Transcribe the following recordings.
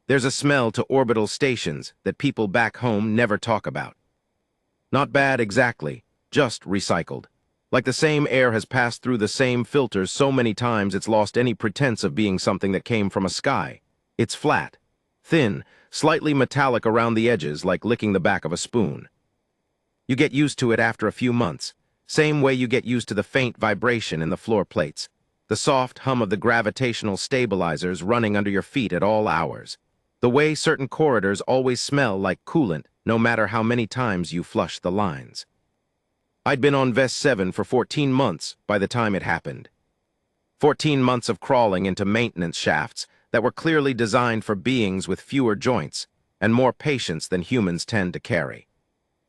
There's a smell to orbital stations that people back home never talk about. Not bad exactly, just recycled. Like the same air has passed through the same filters so many times it's lost any pretense of being something that came from a sky. It's flat, thin, slightly metallic around the edges like licking the back of a spoon. You get used to it after a few months, same way you get used to the faint vibration in the floor plates, the soft hum of the gravitational stabilizers running under your feet at all hours, the way certain corridors always smell like coolant no matter how many times you flush the lines. I'd been on Vest 7 for 14 months by the time it happened. 14 months of crawling into maintenance shafts that were clearly designed for beings with fewer joints and more patience than humans tend to carry.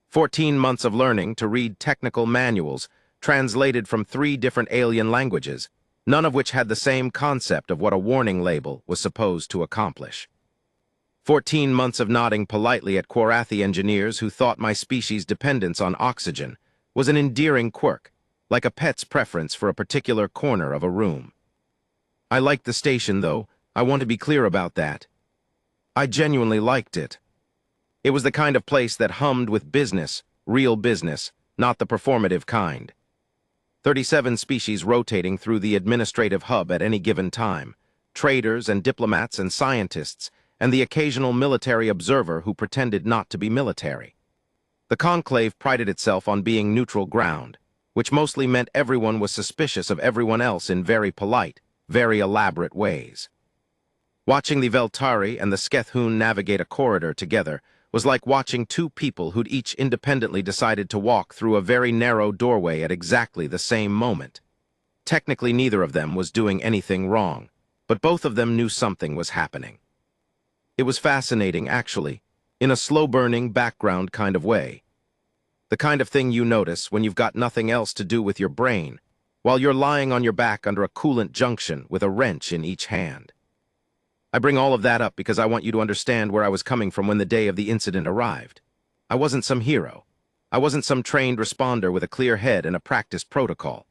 14 months of learning to read technical manuals translated from 3 different alien languages, none of which had the same concept of what a warning label was supposed to accomplish. 14 months of nodding politely at Quarathi engineers who thought my species' dependence on oxygen was an endearing quirk, like a pet's preference for a particular corner of a room. I liked the station, though. I want to be clear about that. I genuinely liked it. It was the kind of place that hummed with business, real business, not the performative kind. 37 species rotating through the administrative hub at any given time, traders and diplomats and scientists, and the occasional military observer who pretended not to be military. The conclave prided itself on being neutral ground, which mostly meant everyone was suspicious of everyone else in very polite, very elaborate ways. Watching the Veltari and the Skethun navigate a corridor together was like watching 2 people who'd each independently decided to walk through a very narrow doorway at exactly the same moment. Technically, neither of them was doing anything wrong, but both of them knew something was happening. It was fascinating, actually, in a slow-burning background kind of way. The kind of thing you notice when you've got nothing else to do with your brain, while you're lying on your back under a coolant junction with a wrench in each hand. I bring all of that up because I want you to understand where I was coming from when the day of the incident arrived. I wasn't some hero. I wasn't some trained responder with a clear head and a practiced protocol.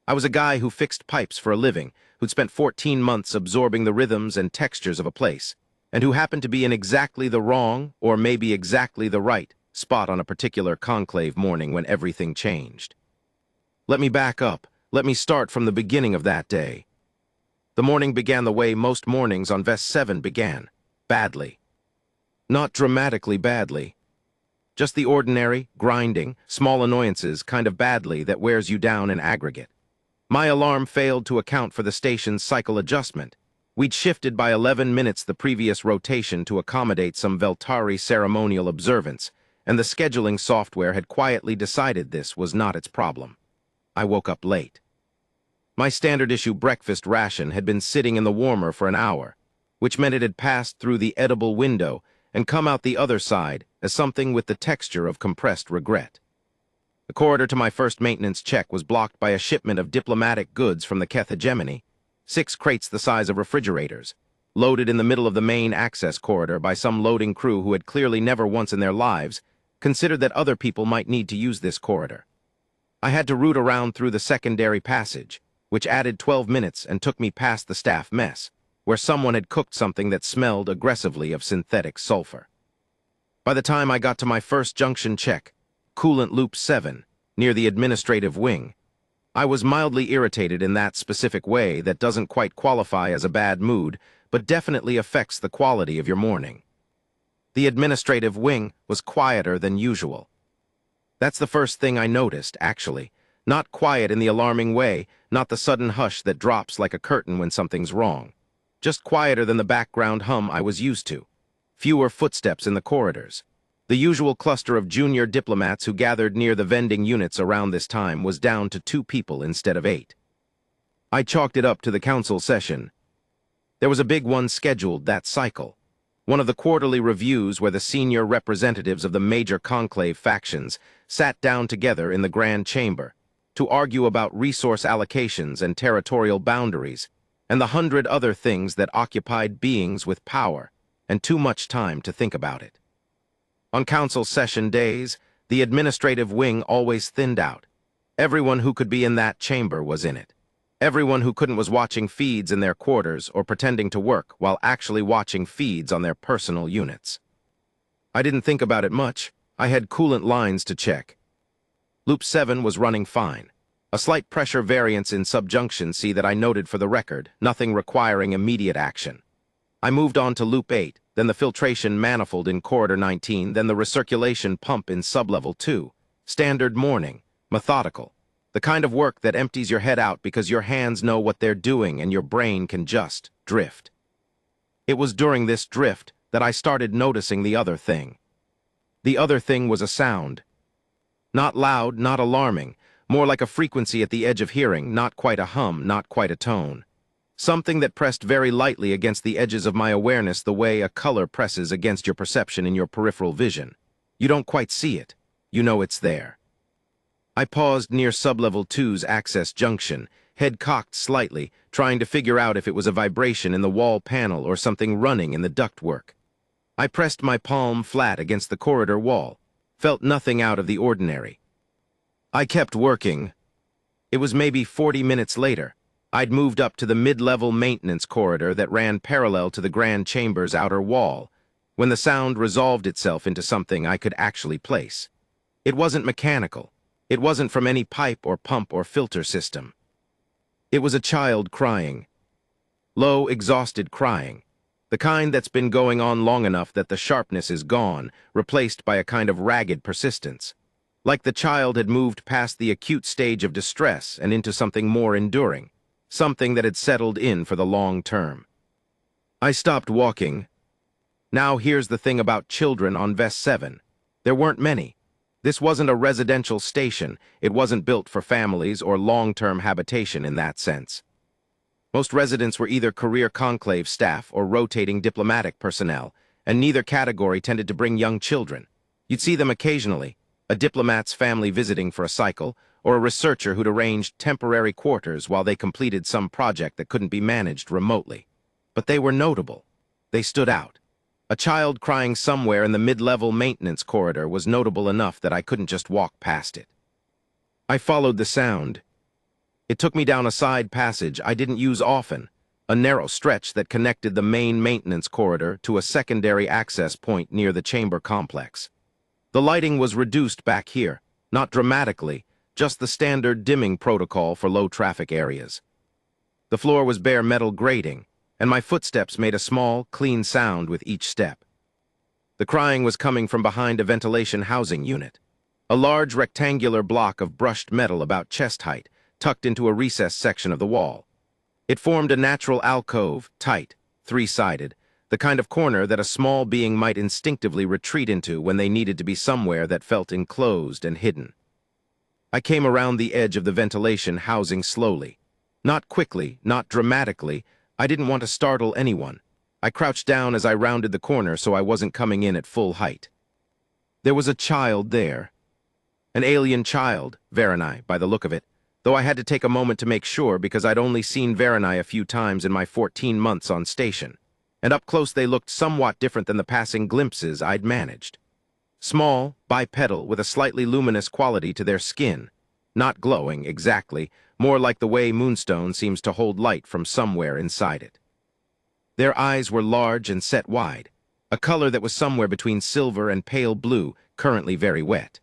I was a guy who fixed pipes for a living, who'd spent 14 months absorbing the rhythms and textures of a place, and who happened to be in exactly the wrong, or maybe exactly the right, spot on a particular conclave morning when everything changed. Let me back up. Let me start from the beginning of that day. The morning began the way most mornings on Vest 7 began, badly. Not dramatically badly. Just the ordinary, grinding, small annoyances kind of badly that wears you down in aggregate. My alarm failed to account for the station's cycle adjustment. We'd shifted by 11 minutes the previous rotation to accommodate some Veltari ceremonial observance, and the scheduling software had quietly decided this was not its problem. I woke up late. My standard-issue breakfast ration had been sitting in the warmer for an hour, which meant it had passed through the edible window and come out the other side as something with the texture of compressed regret. The corridor to my first maintenance check was blocked by a shipment of diplomatic goods from the Keth hegemony, 6 crates the size of refrigerators, loaded in the middle of the main access corridor by some loading crew who had clearly never once in their lives considered that other people might need to use this corridor. I had to root around through the secondary passage, which added 12 minutes and took me past the staff mess, where someone had cooked something that smelled aggressively of synthetic sulfur. By the time I got to my first junction check, Coolant Loop 7, near the administrative wing, I was mildly irritated in that specific way that doesn't quite qualify as a bad mood, but definitely affects the quality of your morning. The administrative wing was quieter than usual. That's the first thing I noticed, actually. Not quiet in the alarming way, not the sudden hush that drops like a curtain when something's wrong. Just quieter than the background hum I was used to. Fewer footsteps in the corridors. The usual cluster of junior diplomats who gathered near the vending units around this time was down to 2 people instead of 8. I chalked it up to the council session. There was a big one scheduled that cycle. One of the quarterly reviews where the senior representatives of the major conclave factions sat down together in the Grand Chamber to argue about resource allocations and territorial boundaries, and the 100 other things that occupied beings with power and too much time to think about it. On council session days, the administrative wing always thinned out. Everyone who could be in that chamber was in it. Everyone who couldn't was watching feeds in their quarters or pretending to work while actually watching feeds on their personal units. I didn't think about it much. I had coolant lines to check. Loop 7 was running fine. A slight pressure variance in subjunction C that I noted for the record, nothing requiring immediate action. I moved on to Loop 8, then the filtration manifold in Corridor 19, then the recirculation pump in Sublevel 2. Standard morning, methodical. The kind of work that empties your head out because your hands know what they're doing and your brain can just drift. It was during this drift that I started noticing the other thing. The other thing was a sound. Not loud, not alarming, more like a frequency at the edge of hearing, not quite a hum, not quite a tone. Something that pressed very lightly against the edges of my awareness the way a color presses against your perception in your peripheral vision. You don't quite see it. You know it's there. I paused near Sublevel 2's access junction, head cocked slightly, trying to figure out if it was a vibration in the wall panel or something running in the ductwork. I pressed my palm flat against the corridor wall, felt nothing out of the ordinary. I kept working. It was maybe 40 minutes later. I'd moved up to the mid-level maintenance corridor that ran parallel to the grand chamber's outer wall, when the sound resolved itself into something I could actually place. It wasn't mechanical. It wasn't from any pipe or pump or filter system. It was a child crying. Low, exhausted crying. The kind that's been going on long enough that the sharpness is gone, replaced by a kind of ragged persistence. Like the child had moved past the acute stage of distress and into something more enduring, something that had settled in for the long term. I stopped walking. Now here's the thing about children on Vest 7. There weren't many. This wasn't a residential station. It wasn't built for families or long-term habitation in that sense. Most residents were either career conclave staff or rotating diplomatic personnel, and neither category tended to bring young children. You'd see them occasionally, a diplomat's family visiting for a cycle, or a researcher who'd arranged temporary quarters while they completed some project that couldn't be managed remotely. But they were notable. They stood out. A child crying somewhere in the mid-level maintenance corridor was notable enough that I couldn't just walk past it. I followed the sound. It took me down a side passage I didn't use often, a narrow stretch that connected the main maintenance corridor to a secondary access point near the chamber complex. The lighting was reduced back here, not dramatically, just the standard dimming protocol for low-traffic areas. The floor was bare metal grating, and my footsteps made a small, clean sound with each step. The crying was coming from behind a ventilation housing unit, a large rectangular block of brushed metal about chest height, tucked into a recessed section of the wall. It formed a natural alcove, tight, three-sided, the kind of corner that a small being might instinctively retreat into when they needed to be somewhere that felt enclosed and hidden. I came around the edge of the ventilation housing slowly. Not quickly, not dramatically. I didn't want to startle anyone. I crouched down as I rounded the corner so I wasn't coming in at full height. There was a child there. An alien child, Veronai, by the look of it, though I had to take a moment to make sure because I'd only seen Veronai a few times in my 14 months on station, and up close they looked somewhat different than the passing glimpses I'd managed. Small, bipedal, with a slightly luminous quality to their skin, not glowing exactly, more like the way moonstone seems to hold light from somewhere inside it. Their eyes were large and set wide, a color that was somewhere between silver and pale blue, currently very wet.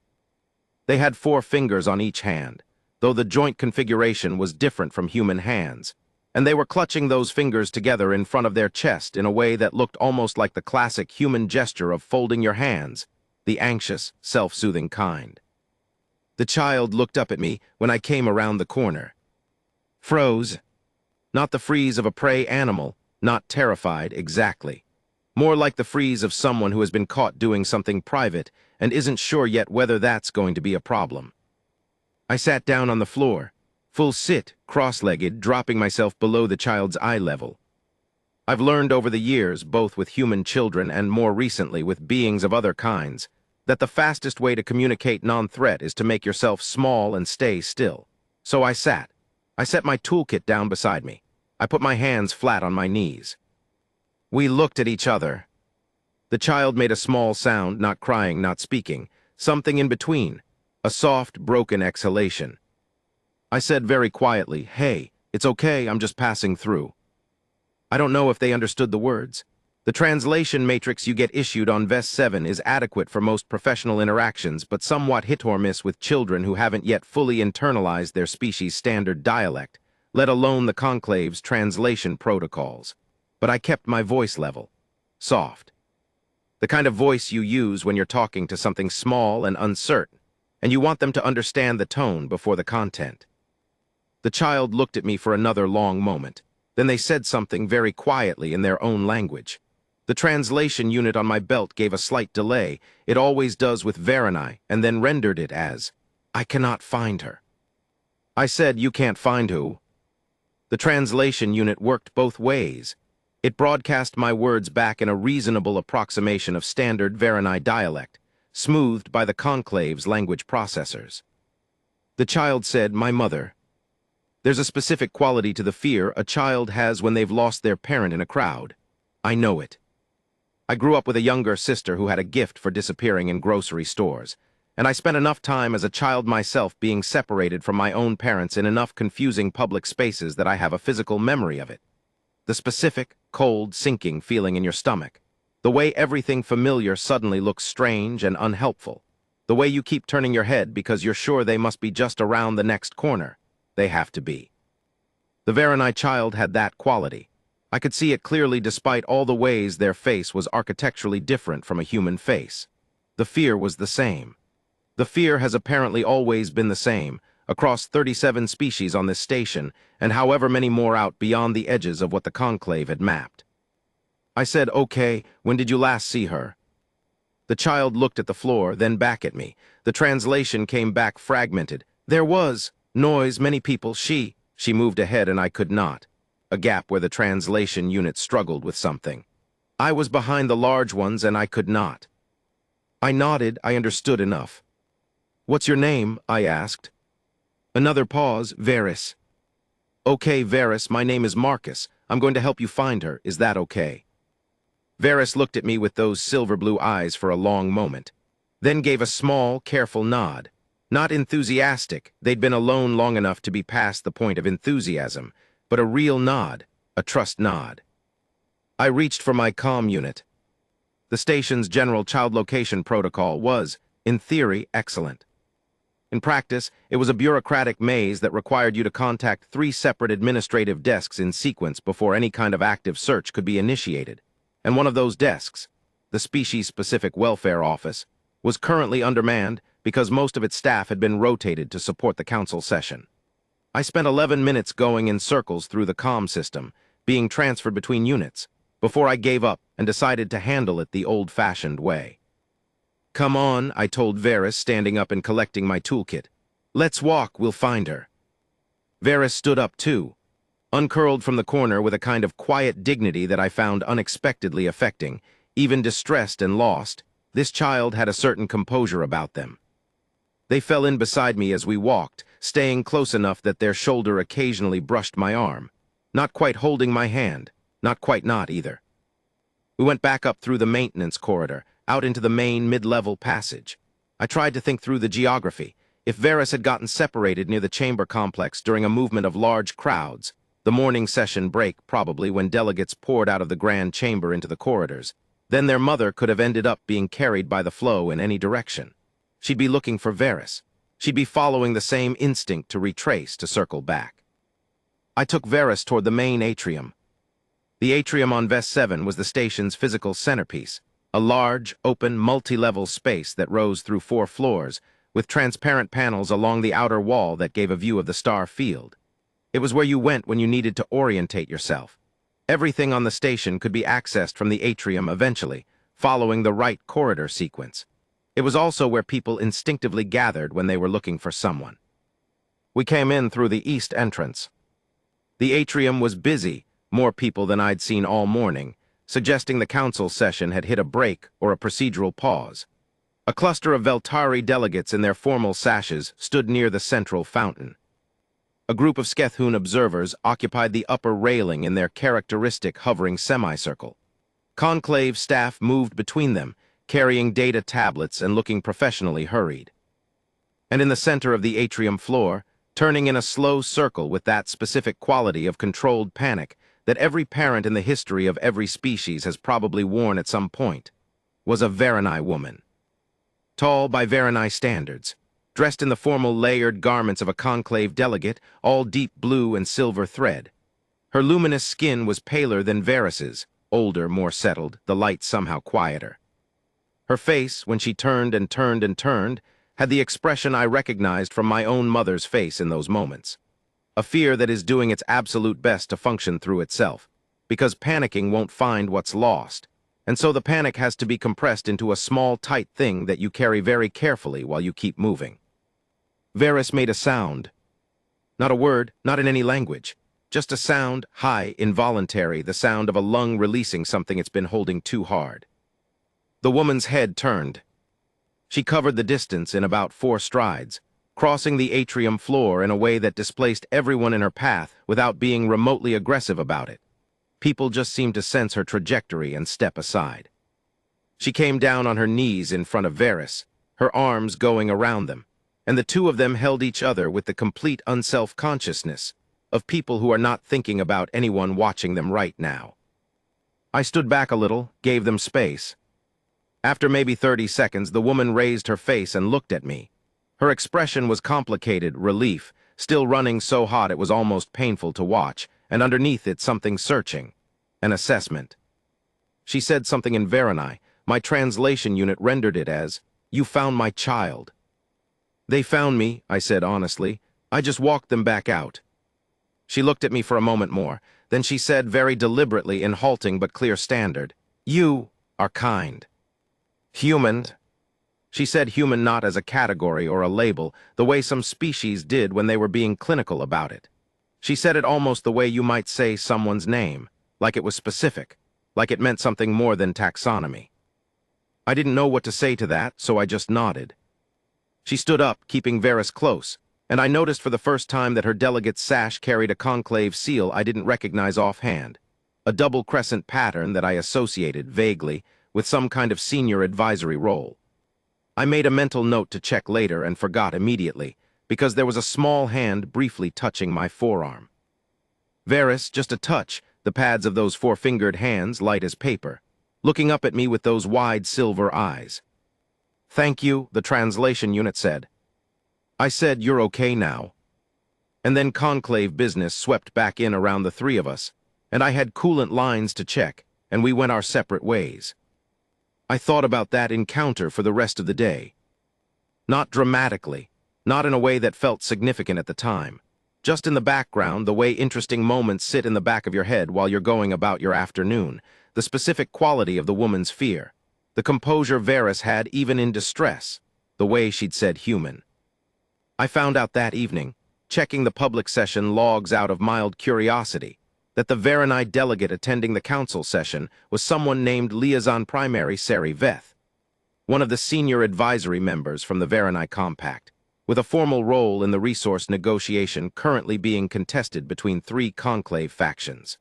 They had 4 fingers on each hand, though the joint configuration was different from human hands, and they were clutching those fingers together in front of their chest in a way that looked almost like the classic human gesture of folding your hands, the anxious, self-soothing kind. The child looked up at me when I came around the corner. Froze. Not the freeze of a prey animal, not terrified exactly. More like the freeze of someone who has been caught doing something private and isn't sure yet whether that's going to be a problem. I sat down on the floor, full sit, cross-legged, dropping myself below the child's eye level. I've learned over the years, both with human children and more recently with beings of other kinds, that the fastest way to communicate non-threat is to make yourself small and stay still. So I sat. I set my toolkit down beside me. I put my hands flat on my knees. We looked at each other. The child made a small sound, not crying, not speaking, something in between, a soft, broken exhalation. I said very quietly, "Hey," "It's okay, I'm just passing through." I don't know if they understood the words. The translation matrix you get issued on Vest 7 is adequate for most professional interactions, but somewhat hit or miss with children who haven't yet fully internalized their species' standard dialect, let alone the Conclave's translation protocols. But I kept my voice level. Soft. The kind of voice you use when you're talking to something small and uncertain, and you want them to understand the tone before the content. The child looked at me for another long moment. Then they said something very quietly in their own language. The translation unit on my belt gave a slight delay. It always does with Varanai, and then rendered it as, "I cannot find her." I said, "You can't find who?" The translation unit worked both ways. It broadcast my words back in a reasonable approximation of standard Varanai dialect, smoothed by the Conclave's language processors. The child said, "My mother." There's a specific quality to the fear a child has when they've lost their parent in a crowd. I know it. I grew up with a younger sister who had a gift for disappearing in grocery stores, and I spent enough time as a child myself being separated from my own parents in enough confusing public spaces that I have a physical memory of it. The specific, cold, sinking feeling in your stomach. The way everything familiar suddenly looks strange and unhelpful. The way you keep turning your head because you're sure they must be just around the next corner. They have to be. The Varanai child had that quality. I could see it clearly despite all the ways their face was architecturally different from a human face. The fear was the same. The fear has apparently always been the same, across 37 species on this station, and however many more out beyond the edges of what the Conclave had mapped. I said, "Okay, when did you last see her?" The child looked at the floor, then back at me. The translation came back fragmented. "There was noise, many people, she moved ahead and I could not. A gap where the translation unit struggled with something. I was behind the large ones and I could not. I nodded, I understood enough. "What's your name?" I asked. Another pause, Varys. "Okay, Varys, my name is Marcus. I'm going to help you find her. Is that okay?" Varys looked at me with those silver-blue eyes for a long moment, then gave a small, careful nod. Not enthusiastic, they'd been alone long enough to be past the point of enthusiasm, but a real nod, a trust nod. I reached for my comm unit. The station's general child location protocol was, in theory, excellent. In practice, it was a bureaucratic maze that required you to contact 3 separate administrative desks in sequence before any kind of active search could be initiated. And one of those desks, the Species-Specific Welfare Office, was currently undermanned because most of its staff had been rotated to support the council session. I spent 11 minutes going in circles through the comm system, being transferred between units, before I gave up and decided to handle it the old-fashioned way. "Come on," I told Varys, standing up and collecting my toolkit. "Let's walk, we'll find her." Varys stood up too, uncurled from the corner with a kind of quiet dignity that I found unexpectedly affecting. Even distressed and lost, this child had a certain composure about them. They fell in beside me as we walked, staying close enough that their shoulder occasionally brushed my arm, not quite holding my hand, not quite not either. We went back up through the maintenance corridor, out into the main mid-level passage. I tried to think through the geography. If Varys had gotten separated near the chamber complex during a movement of large crowds, the morning session break probably when delegates poured out of the grand chamber into the corridors, then their mother could have ended up being carried by the flow in any direction. She'd be looking for Varys. She'd be following the same instinct to retrace, to circle back. I took Varys toward the main atrium. The atrium on Vest 7 was the station's physical centerpiece, a large, open, multi-level space that rose through 4 floors, with transparent panels along the outer wall that gave a view of the star field. It was where you went when you needed to orientate yourself. Everything on the station could be accessed from the atrium eventually, following the right corridor sequence. It was also where people instinctively gathered when they were looking for someone. We came in through the east entrance. The atrium was busy, more people than I'd seen all morning, suggesting the council session had hit a break or a procedural pause. A cluster of Veltari delegates in their formal sashes stood near the central fountain. A group of Skethun observers occupied the upper railing in their characteristic hovering semicircle. Conclave staff moved between them, carrying data tablets and looking professionally hurried. And in the center of the atrium floor, turning in a slow circle with that specific quality of controlled panic that every parent in the history of every species has probably worn at some point, was a Varanai woman. Tall by Varanai standards, dressed in the formal layered garments of a conclave delegate, all deep blue and silver thread. Her luminous skin was paler than Varys's, older, more settled, the light somehow quieter. Her face, when she turned and turned and turned, had the expression I recognized from my own mother's face in those moments. A fear that is doing its absolute best to function through itself, because panicking won't find what's lost, and so the panic has to be compressed into a small, tight thing that you carry very carefully while you keep moving. Varys made a sound. Not a word, not in any language. Just a sound, high, involuntary, the sound of a lung releasing something it's been holding too hard. The woman's head turned. She covered the distance in about 4 strides, crossing the atrium floor in a way that displaced everyone in her path without being remotely aggressive about it. People just seemed to sense her trajectory and step aside. She came down on her knees in front of Varys, her arms going around them, and the two of them held each other with the complete unself-consciousness of people who are not thinking about anyone watching them right now. I stood back a little, gave them space. After maybe 30 seconds, the woman raised her face and looked at me. Her expression was complicated, relief, still running so hot it was almost painful to watch, and underneath it something searching, an assessment. She said something in Varanai. My translation unit rendered it as, "You found my child." "They found me," I said honestly. "I just walked them back out." She looked at me for a moment more. Then she said very deliberately in halting but clear standard, "You are kind. Human." She said human not as a category or a label, the way some species did when they were being clinical about it. She said it almost the way you might say someone's name, like it was specific, like it meant something more than taxonomy. I didn't know what to say to that, so I just nodded. She stood up, keeping Varys close, and I noticed for the first time that her delegate's sash carried a conclave seal I didn't recognize offhand, a double crescent pattern that I associated, vaguely, with some kind of senior advisory role. I made a mental note to check later and forgot immediately, because there was a small hand briefly touching my forearm. Varys, just a touch, the pads of those 4-fingered hands light as paper, looking up at me with those wide silver eyes. "Thank you," the translation unit said. I said, "You're okay now." And then conclave business swept back in around the 3 of us, and I had coolant lines to check, and we went our separate ways. I thought about that encounter for the rest of the day. Not dramatically, not in a way that felt significant at the time. Just in the background, the way interesting moments sit in the back of your head while you're going about your afternoon, the specific quality of the woman's fear, the composure Varys had even in distress, the way she'd said human. I found out that evening, checking the public session logs out of mild curiosity, that the Varanai delegate attending the council session was someone named Liaison Primary Seri Veth, one of the senior advisory members from the Varanai Compact, with a formal role in the resource negotiation currently being contested between 3 conclave factions.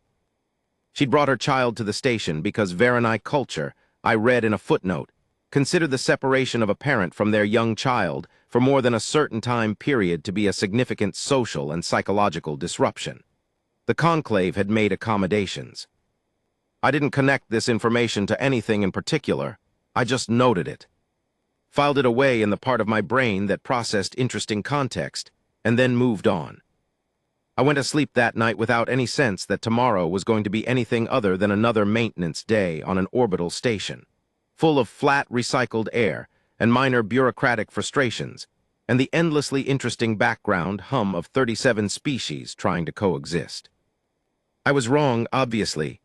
She'd brought her child to the station because Varanai culture, I read in a footnote, considered the separation of a parent from their young child for more than a certain time period to be a significant social and psychological disruption. The conclave had made accommodations. I didn't connect this information to anything in particular, I just noted it. Filed it away in the part of my brain that processed interesting context, and then moved on. I went to sleep that night without any sense that tomorrow was going to be anything other than another maintenance day on an orbital station, full of flat, recycled air and minor bureaucratic frustrations, and the endlessly interesting background hum of 37 species trying to coexist. I was wrong, obviously.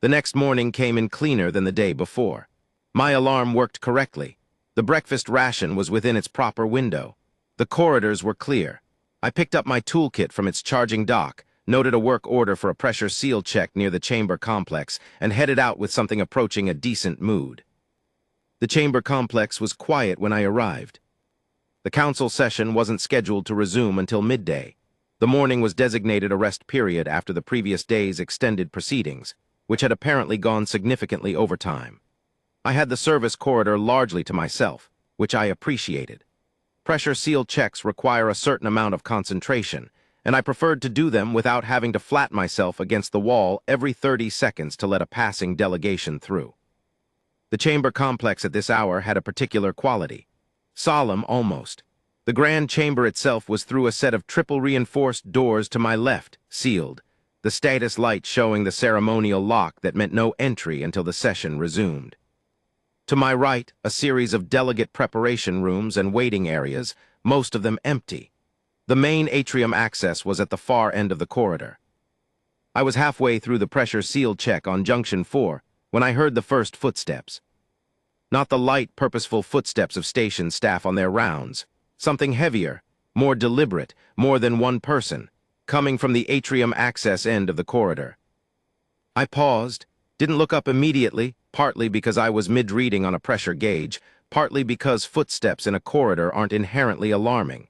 The next morning came in cleaner than the day before. My alarm worked correctly. The breakfast ration was within its proper window. The corridors were clear. I picked up my toolkit from its charging dock, noted a work order for a pressure seal check near the chamber complex, and headed out with something approaching a decent mood. The chamber complex was quiet when I arrived. The council session wasn't scheduled to resume until midday. The morning was designated a rest period after the previous day's extended proceedings, which had apparently gone significantly over time. I had the service corridor largely to myself, which I appreciated. Pressure seal checks require a certain amount of concentration, and I preferred to do them without having to flat myself against the wall every 30 seconds to let a passing delegation through. The chamber complex at this hour had a particular quality. Solemn, almost. The grand chamber itself was through a set of triple-reinforced doors to my left, sealed, the status light showing the ceremonial lock that meant no entry until the session resumed. To my right, a series of delegate preparation rooms and waiting areas, most of them empty. The main atrium access was at the far end of the corridor. I was halfway through the pressure seal check on Junction 4 when I heard the first footsteps. Not the light, purposeful footsteps of station staff on their rounds. Something heavier, more deliberate, more than one person, coming from the atrium access end of the corridor. I paused, didn't look up immediately, partly because I was mid-reading on a pressure gauge, partly because footsteps in a corridor aren't inherently alarming.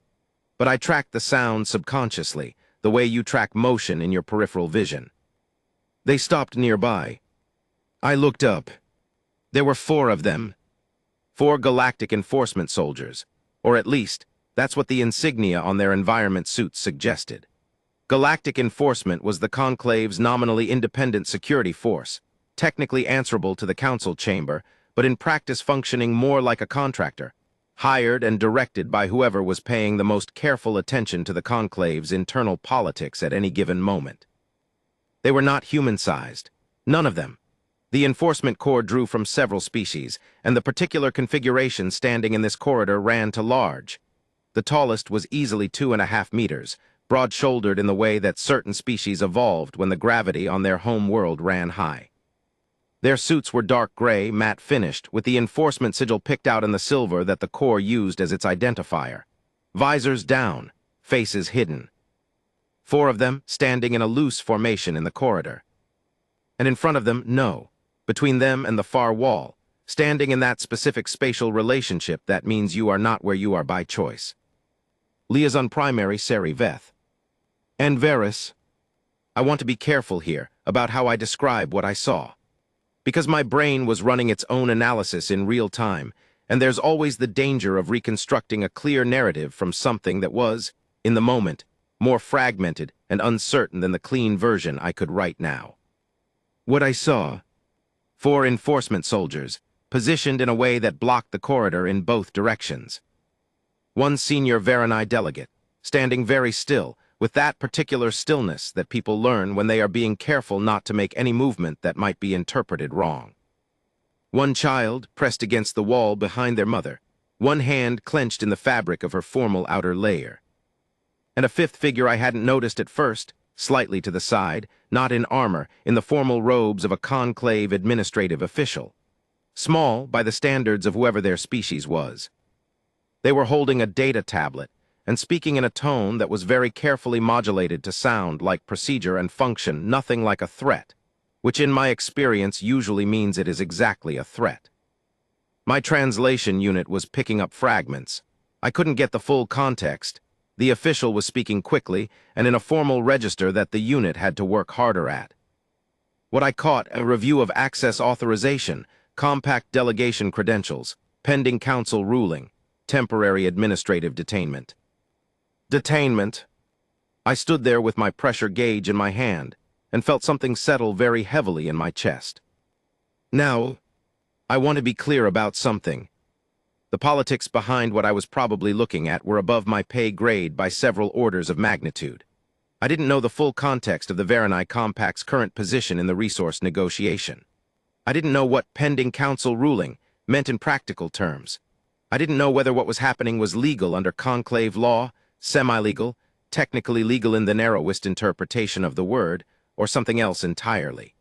But I tracked the sound subconsciously, the way you track motion in your peripheral vision. They stopped nearby. I looked up. There were 4 of them. 4 galactic enforcement soldiers. Or at least, that's what the insignia on their environment suits suggested. Galactic Enforcement was the Conclave's nominally independent security force, technically answerable to the Council Chamber, but in practice functioning more like a contractor, hired and directed by whoever was paying the most careful attention to the Conclave's internal politics at any given moment. They were not human-sized. None of them. The Enforcement Corps drew from several species, and the particular configuration standing in this corridor ran to large. The tallest was easily 2.5 meters, broad-shouldered in the way that certain species evolved when the gravity on their home world ran high. Their suits were dark gray, matte-finished, with the enforcement sigil picked out in the silver that the Corps used as its identifier. Visors down, faces hidden. 4 of them standing in a loose formation in the corridor. And in front of them, between them and the far wall, standing in that specific spatial relationship that means you are not where you are by choice. Liaison Primary Seri Veth. And Varys. I want to be careful here about how I describe what I saw. Because my brain was running its own analysis in real time, and there's always the danger of reconstructing a clear narrative from something that was, in the moment, more fragmented and uncertain than the clean version I could write now. What I saw: 4 enforcement soldiers, positioned in a way that blocked the corridor in both directions. 1 senior Varanai delegate, standing very still, with that particular stillness that people learn when they are being careful not to make any movement that might be interpreted wrong. 1 child, pressed against the wall behind their mother, 1 hand clenched in the fabric of her formal outer layer. And a 5th figure I hadn't noticed at first, slightly to the side, not in armor, in the formal robes of a conclave administrative official. Small by the standards of whoever their species was. They were holding a data tablet and speaking in a tone that was very carefully modulated to sound like procedure and function nothing like a threat, which in my experience usually means it is exactly a threat. My translation unit was picking up fragments. I couldn't get the full context. The official was speaking quickly and in a formal register that the unit had to work harder at. What I caught: a review of access authorization, compact delegation credentials, pending council ruling, temporary administrative detainment. Detainment. I stood there with my pressure gauge in my hand and felt something settle very heavily in my chest. Now, I want to be clear about something. The politics behind what I was probably looking at were above my pay grade by several orders of magnitude. I didn't know the full context of the Varanai Compact's current position in the resource negotiation. I didn't know what pending council ruling meant in practical terms. I didn't know whether what was happening was legal under conclave law, semi-legal, technically legal in the narrowest interpretation of the word, or something else entirely.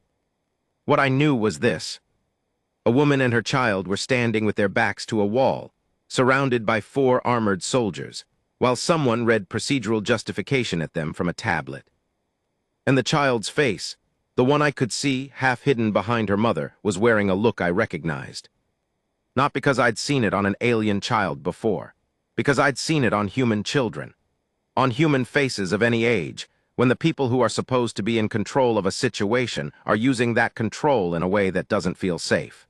What I knew was this: a woman and her child were standing with their backs to a wall, surrounded by 4 armored soldiers, while someone read procedural justification at them from a tablet. And the child's face, the one I could see half hidden behind her mother, was wearing a look I recognized. Not because I'd seen it on an alien child before, because I'd seen it on human children, on human faces of any age, when the people who are supposed to be in control of a situation are using that control in a way that doesn't feel safe.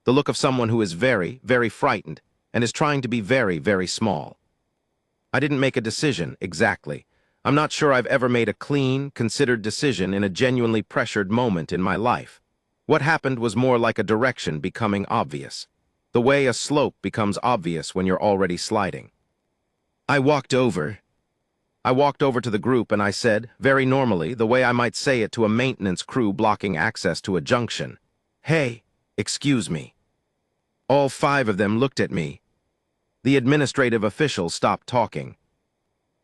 The look of someone who is very, very frightened and is trying to be very, very small. I didn't make a decision, exactly. I'm not sure I've ever made a clean, considered decision in a genuinely pressured moment in my life. What happened was more like a direction becoming obvious. The way a slope becomes obvious when you're already sliding. I walked over to the group and I said, very normally, the way I might say it to a maintenance crew blocking access to a junction, "Hey, excuse me." All 5 of them looked at me. The administrative official stopped talking.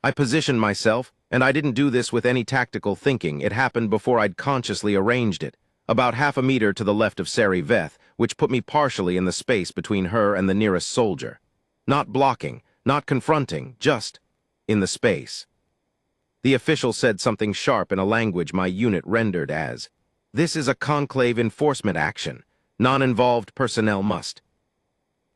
I positioned myself, and I didn't do this with any tactical thinking. It happened before I'd consciously arranged it, about half a meter to the left of Sari Veth, which put me partially in the space between her and the nearest soldier. Not blocking, not confronting, just in the space. The official said something sharp in a language my unit rendered as, "This is a conclave enforcement action. Non-involved personnel must."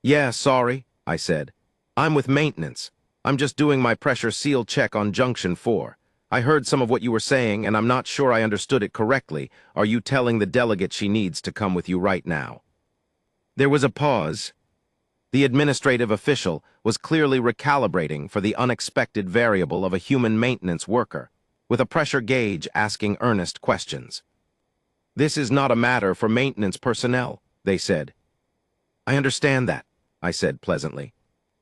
"Yeah, sorry," I said. "I'm with maintenance. I'm just doing my pressure seal check on Junction 4. I heard some of what you were saying, and I'm not sure I understood it correctly. Are you telling the delegate she needs to come with you right now?" There was a pause. The administrative official was clearly recalibrating for the unexpected variable of a human maintenance worker, with a pressure gauge asking earnest questions. "This is not a matter for maintenance personnel," they said. "I understand that," I said pleasantly.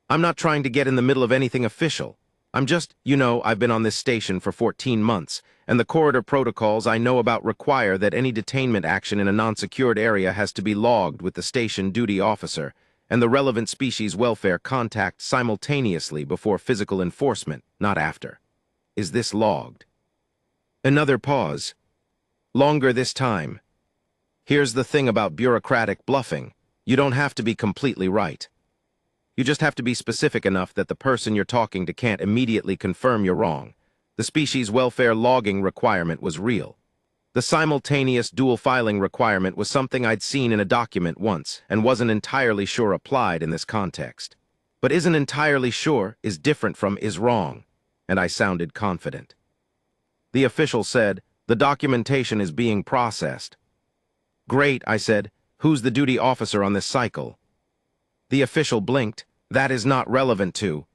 "I'm not trying to get in the middle of anything official. I'm just, I've been on this station for 14 months, and the corridor protocols I know about require that any detainment action in a non-secured area has to be logged with the station duty officer and the relevant species welfare contact simultaneously before physical enforcement, not after. Is this logged?" Another pause. Longer this time. Here's the thing about bureaucratic bluffing. You don't have to be completely right. You just have to be specific enough that the person you're talking to can't immediately confirm you're wrong. The species welfare logging requirement was real. The simultaneous dual filing requirement was something I'd seen in a document once and wasn't entirely sure applied in this context. But isn't entirely sure is different from is wrong, and I sounded confident. The official said, "The documentation is being processed." "Great," I said. "Who's the duty officer on this cycle?" The official blinked. "That is not relevant to."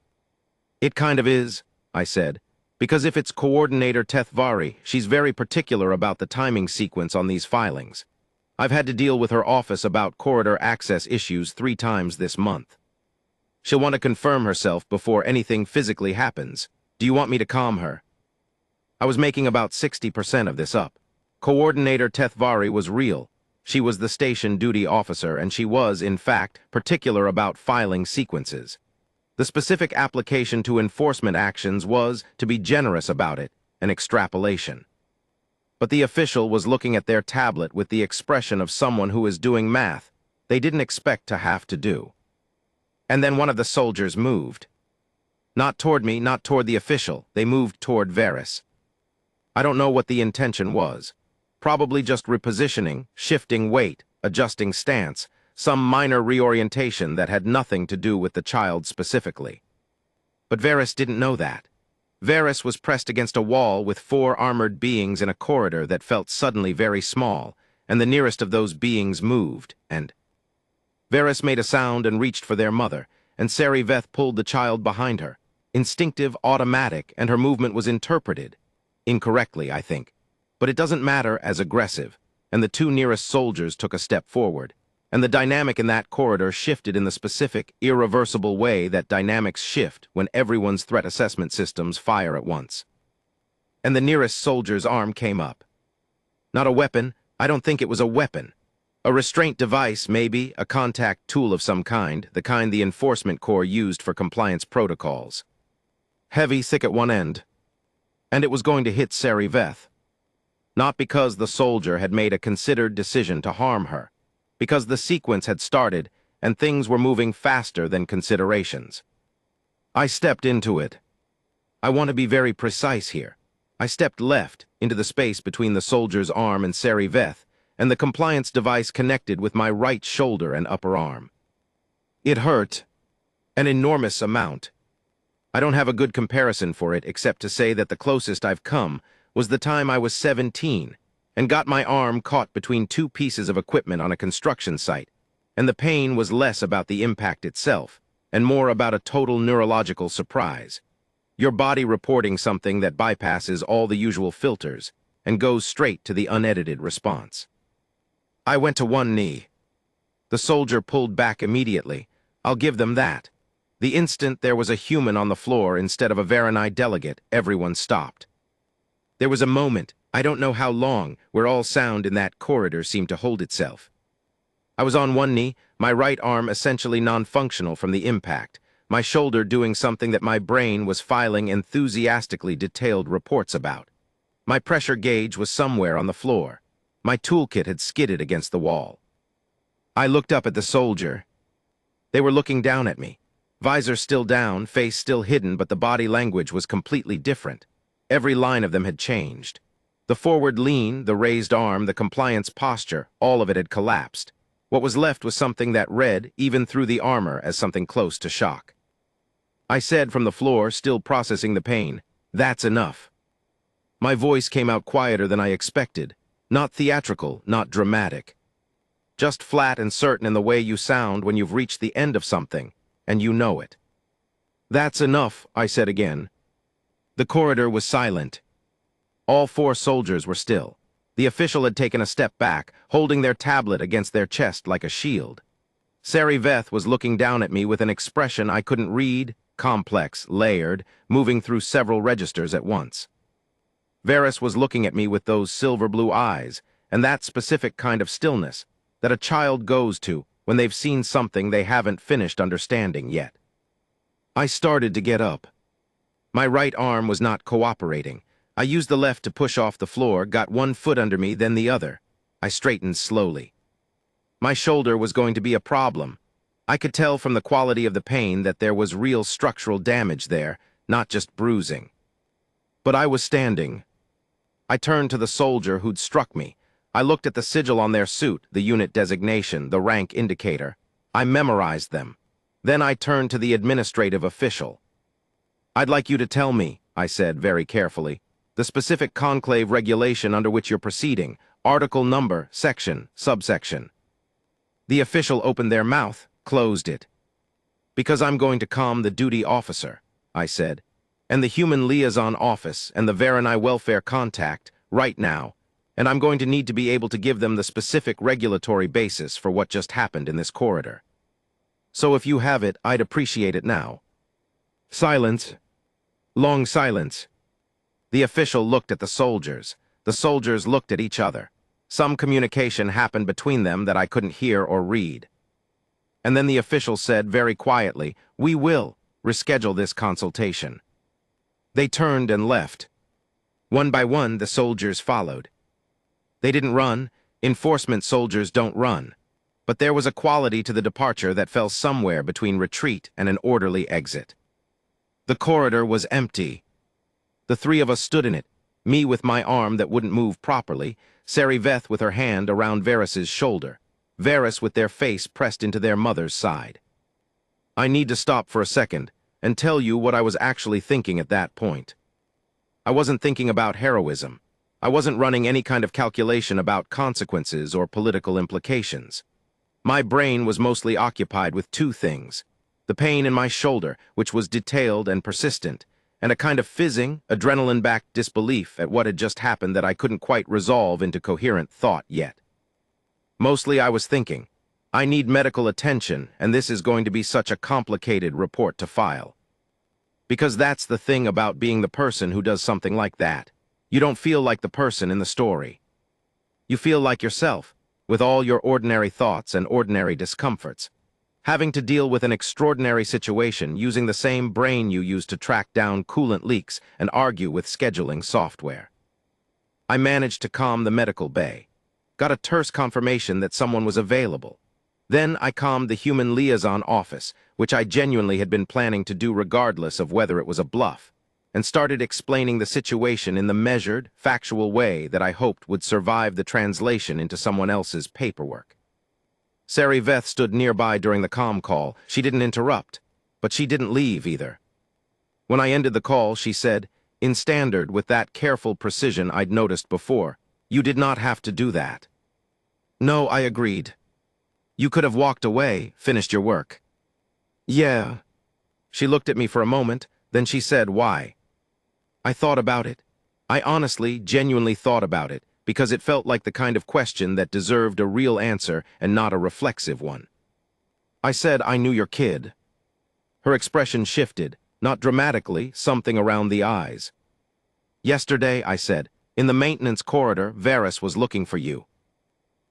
"It kind of is," I said, "because if it's Coordinator Tethvari, she's very particular about the timing sequence on these filings. I've had to deal with her office about corridor access issues 3 times this month. She'll want to confirm herself before anything physically happens. Do you want me to calm her?" I was making about 60% of this up. Coordinator Tethvari was real. She was the station duty officer, and she was, in fact, particular about filing sequences. The specific application to enforcement actions was, to be generous about it, an extrapolation. But the official was looking at their tablet with the expression of someone who is doing math they didn't expect to have to do. And then one of the soldiers moved. Not toward me, not toward the official. They moved toward Varys. I don't know what the intention was. Probably just repositioning, shifting weight, adjusting stance, some minor reorientation that had nothing to do with the child specifically. But Varys didn't know that. Varys was pressed against a wall with 4 armored beings in a corridor that felt suddenly very small, and the nearest of those beings moved, and Varys made a sound and reached for their mother, and Sari Veth pulled the child behind her. Instinctive, automatic, and her movement was interpreted. Incorrectly, I think. But it doesn't matter as aggressive, and the 2 nearest soldiers took a step forward, and the dynamic in that corridor shifted in the specific, irreversible way that dynamics shift when everyone's threat assessment systems fire at once. And the nearest soldier's arm came up. Not a weapon. I don't think it was a weapon. A restraint device, maybe, a contact tool of some kind, the kind the Enforcement Corps used for compliance protocols. Heavy, thick at one end. And it was going to hit Sari Veth. Not because the soldier had made a considered decision to harm her, because the sequence had started and things were moving faster than considerations. I stepped into it. I want to be very precise here. I stepped left into the space between the soldier's arm and Sari Veth, and the compliance device connected with my right shoulder and upper arm. It hurt, an enormous amount. I don't have a good comparison for it except to say that the closest I've come was the time I was 17 and got my arm caught between 2 pieces of equipment on a construction site, and the pain was less about the impact itself and more about a total neurological surprise. Your body reporting something that bypasses all the usual filters and goes straight to the unedited response. I went to one knee. The soldier pulled back immediately. I'll give them that. The instant there was a human on the floor instead of a Varanai delegate, everyone stopped. There was a moment, I don't know how long, where all sound in that corridor seemed to hold itself. I was on one knee, my right arm essentially non-functional from the impact, my shoulder doing something that my brain was filing enthusiastically detailed reports about. My pressure gauge was somewhere on the floor. My toolkit had skidded against the wall. I looked up at the soldier. They were looking down at me. Visor still down, face still hidden, but the body language was completely different. Every line of them had changed. The forward lean, the raised arm, the compliance posture, all of it had collapsed. What was left was something that read, even through the armor, as something close to shock. I said from the floor, still processing the pain, "That's enough." My voice came out quieter than I expected. Not theatrical, not dramatic. Just flat and certain in the way you sound when you've reached the end of something, and you know it. "That's enough," I said again. The corridor was silent. All 4 soldiers were still. The official had taken a step back, holding their tablet against their chest like a shield. Sari Veth was looking down at me with an expression I couldn't read, complex, layered, moving through several registers at once. Varys was looking at me with those silver-blue eyes, and that specific kind of stillness that a child goes to when they've seen something they haven't finished understanding yet. I started to get up. My right arm was not cooperating. I used the left to push off the floor, got one foot under me, then the other. I straightened slowly. My shoulder was going to be a problem. I could tell from the quality of the pain that there was real structural damage there, not just bruising. But I was standing. I turned to the soldier who'd struck me. I looked at the sigil on their suit, the unit designation, the rank indicator. I memorized them. Then I turned to the administrative official. "I'd like you to tell me," I said very carefully, "the specific conclave regulation under which you're proceeding, article number, section, subsection." The official opened their mouth, closed it. "Because I'm going to calm the duty officer," I said, "and the human liaison office and the Varanai welfare contact, right now, and I'm going to need to be able to give them the specific regulatory basis for what just happened in this corridor. So if you have it, I'd appreciate it now." Silence. Long silence. The official looked at the soldiers. The soldiers looked at each other. Some communication happened between them that I couldn't hear or read. And then the official said very quietly, "We will reschedule this consultation." They turned and left. One by one, the soldiers followed. They didn't run. Enforcement soldiers don't run. But there was a quality to the departure that fell somewhere between retreat and an orderly exit. The corridor was empty. The 3 of us stood in it, me with my arm that wouldn't move properly, Sari Veth with her hand around Varys's shoulder, Varys with their face pressed into their mother's side. I need to stop for a second and tell you what I was actually thinking at that point. I wasn't thinking about heroism. I wasn't running any kind of calculation about consequences or political implications. My brain was mostly occupied with 2 things: the pain in my shoulder, which was detailed and persistent, and a kind of fizzing, adrenaline-backed disbelief at what had just happened that I couldn't quite resolve into coherent thought yet. Mostly I was thinking, I need medical attention, and this is going to be such a complicated report to file. Because that's the thing about being the person who does something like that. You don't feel like the person in the story. You feel like yourself, with all your ordinary thoughts and ordinary discomforts, having to deal with an extraordinary situation using the same brain you use to track down coolant leaks and argue with scheduling software. I managed to calm the medical bay, got a terse confirmation that someone was available. Then I calmed the human liaison office, which I genuinely had been planning to do regardless of whether it was a bluff, and started explaining the situation in the measured, factual way that I hoped would survive the translation into someone else's paperwork. Sari Veth stood nearby during the comm call. She didn't interrupt, but she didn't leave either. When I ended the call, she said, in standard with that careful precision I'd noticed before, "You did not have to do that." "No," I agreed. "You could have walked away, finished your work." Yeah. She looked at me for a moment, then she said, why? I thought about it. I honestly, genuinely thought about it, because it felt like the kind of question that deserved a real answer and not a reflexive one. I said I knew your kid. Her expression shifted, not dramatically, something around the eyes. Yesterday, I said, in the maintenance corridor, Varys was looking for you.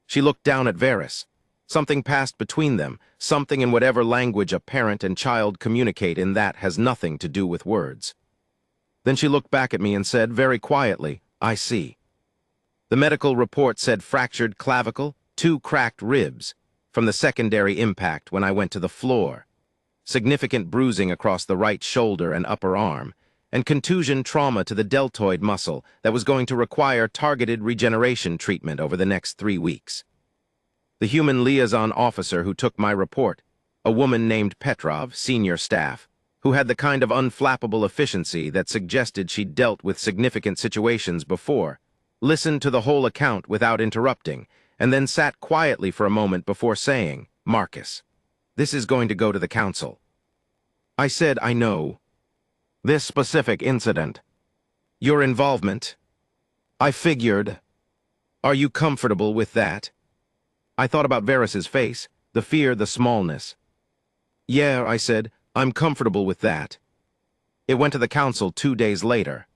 She looked down at Varys. Something passed between them, something in whatever language a parent and child communicate in that has nothing to do with words. Then she looked back at me and said very quietly, I see. The medical report said fractured clavicle, 2 cracked ribs, from the secondary impact when I went to the floor, significant bruising across the right shoulder and upper arm, and contusion trauma to the deltoid muscle that was going to require targeted regeneration treatment over the next 3 weeks. The human liaison officer who took my report, a woman named Petrov, senior staff, who had the kind of unflappable efficiency that suggested she'd dealt with significant situations before, listened to the whole account without interrupting, and then sat quietly for a moment before saying, Marcus, this is going to go to the council. I said, I know. This specific incident. Your involvement. I figured. Are you comfortable with that? I thought about Varys's face, the fear, the smallness. Yeah, I said, I'm comfortable with that. It went to the council 2 days later.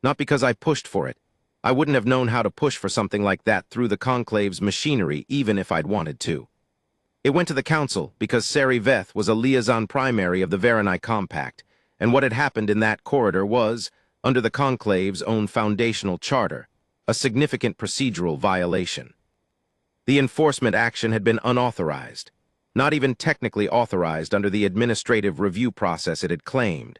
Not because I pushed for it. I wouldn't have known how to push for something like that through the Conclave's machinery even if I'd wanted to. It went to the council because Sari Veth was a liaison primary of the Varanai Compact, and what had happened in that corridor was, under the Conclave's own foundational charter, a significant procedural violation. The enforcement action had been unauthorized, not even technically authorized under the administrative review process it had claimed,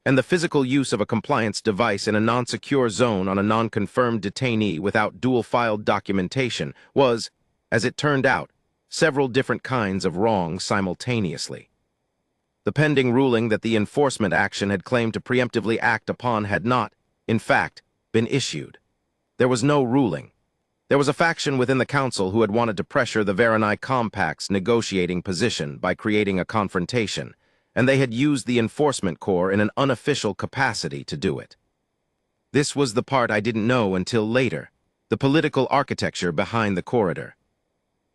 and the physical use of a compliance device in a non-secure zone on a non-confirmed detainee without dual-filed documentation was, as it turned out, several different kinds of wrong simultaneously. The pending ruling that the enforcement action had claimed to preemptively act upon had not, in fact, been issued. There was no ruling. There was a faction within the council who had wanted to pressure the Varanai Compact's negotiating position by creating a confrontation, and they had used the enforcement corps in an unofficial capacity to do it. This was the part I didn't know until later, the political architecture behind the corridor.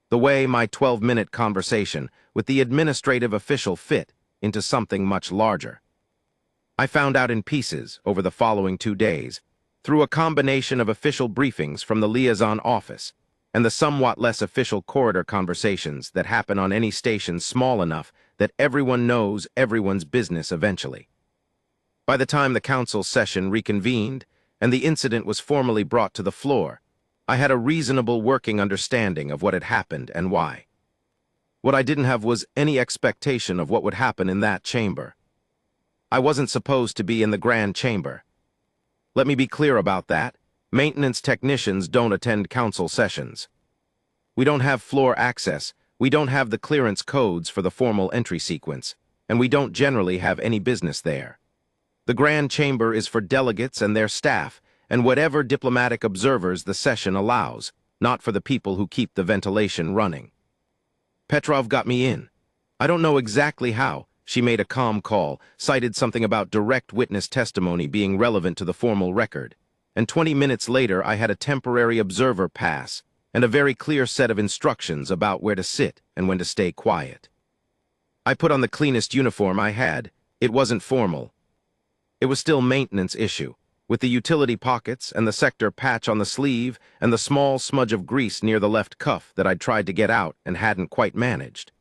The way my 12-minute conversation with the administrative official fit into something much larger. I found out in pieces over the following 2 days, through a combination of official briefings from the liaison office and the somewhat less official corridor conversations that happen on any station small enough that everyone knows everyone's business eventually. By the time the council session reconvened and the incident was formally brought to the floor, I had a reasonable working understanding of what had happened and why. What I didn't have was any expectation of what would happen in that chamber. I wasn't supposed to be in the grand chamber. Let me be clear about that. Maintenance technicians don't attend council sessions. We don't have floor access, we don't have the clearance codes for the formal entry sequence, and we don't generally have any business there. The grand chamber is for delegates and their staff, and whatever diplomatic observers the session allows, not for the people who keep the ventilation running. Petrov got me in. I don't know exactly how. She made a calm call, cited something about direct witness testimony being relevant to the formal record, and 20 minutes later I had a temporary observer pass and a very clear set of instructions about where to sit and when to stay quiet. I put on the cleanest uniform I had. It wasn't formal. It was still maintenance issue, with the utility pockets and the sector patch on the sleeve and the small smudge of grease near the left cuff that I'd tried to get out and hadn't quite managed.